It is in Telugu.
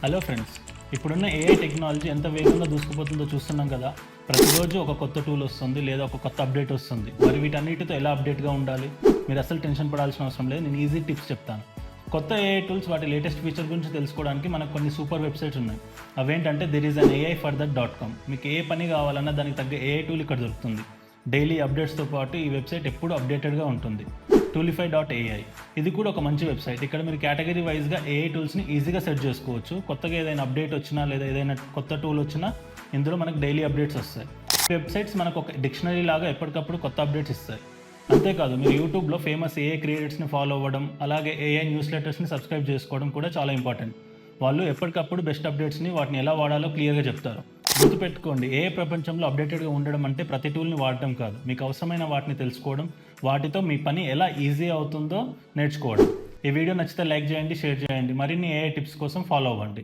హలో ఫ్రెండ్స్, ఇప్పుడున్న ఏఐ టెక్నాలజీ ఎంత వేగంగా దూసుకుపోతుందో చూస్తున్నాం కదా. ప్రతిరోజు ఒక కొత్త టూల్ వస్తుంది లేదా ఒక కొత్త అప్డేట్ వస్తుంది. మరి వీటన్నిటితో ఎలా అప్డేట్గా ఉండాలి? మీరు అసలు టెన్షన్ పడాల్సిన అవసరం లేదు. నేను ఈజీ టిప్స్ చెప్తాను. కొత్త ఏఐ టూల్స్ వాటి లేటెస్ట్ ఫీచర్ గురించి తెలుసుకోవడానికి మనకు కొన్ని సూపర్ వెబ్సైట్స్ ఉన్నాయి. అవేంటంటే there is an AI for that.com. మీకు ఏ పని కావాలన్నా దానికి తగ్గ ఏఐ టూల్ ఇక్కడ దొరుకుతుంది. డైలీ అప్డేట్స్తో పాటు ఈ వెబ్సైట్ ఎప్పుడూ అప్డేటెడ్గా ఉంటుంది. toolify.ai ఇది కూడా ఒక మంచి వెబ్సైట్. ఇక్కడ మీరు కేటగిరీ వైజ్గా ఏఐ టూల్స్ని ఈజీగా సెర్చ్ చేసుకోవచ్చు. కొత్తగా ఏదైనా అప్డేట్ వచ్చినా లేదా ఏదైనా కొత్త టూల్ వచ్చినా ఇందులో మనకు డైలీ అప్డేట్స్ వస్తాయి. వెబ్సైట్స్ మనకు ఒక డిక్షనరీ లాగా ఎప్పటికప్పుడు కొత్త అప్డేట్స్ ఇస్తాయి. అంతేకాదు, మీరు యూట్యూబ్లో ఫేమస్ ఏఐ క్రియేటర్స్ని ఫాలో అవ్వడం, అలాగే ఏఐ న్యూస్ లెటర్స్ని సబ్స్క్రైబ్ చేసుకోవడం కూడా చాలా ఇంపార్టెంట్. వాళ్ళు ఎప్పటికప్పుడు బెస్ట్ అప్డేట్స్ని వాటిని ఎలా వాడాలో క్లియర్గా చెప్తారు. గుర్తుపెట్టుకోండి, ఏ ప్రపంచంలో అప్డేటెడ్గా ఉండడం అంటే ప్రతి టూల్ని వాడటం కాదు, మీకు అవసరమైన వాటిని తెలుసుకోవడం, వాటితో మీ పని ఎలా ఈజీ అవుతుందో నేర్చుకోవడం. ఈ వీడియో నచ్చితే లైక్ చేయండి, షేర్ చేయండి. మరిన్ని ఏఐ టిప్స్ కోసం ఫాలో అవ్వండి.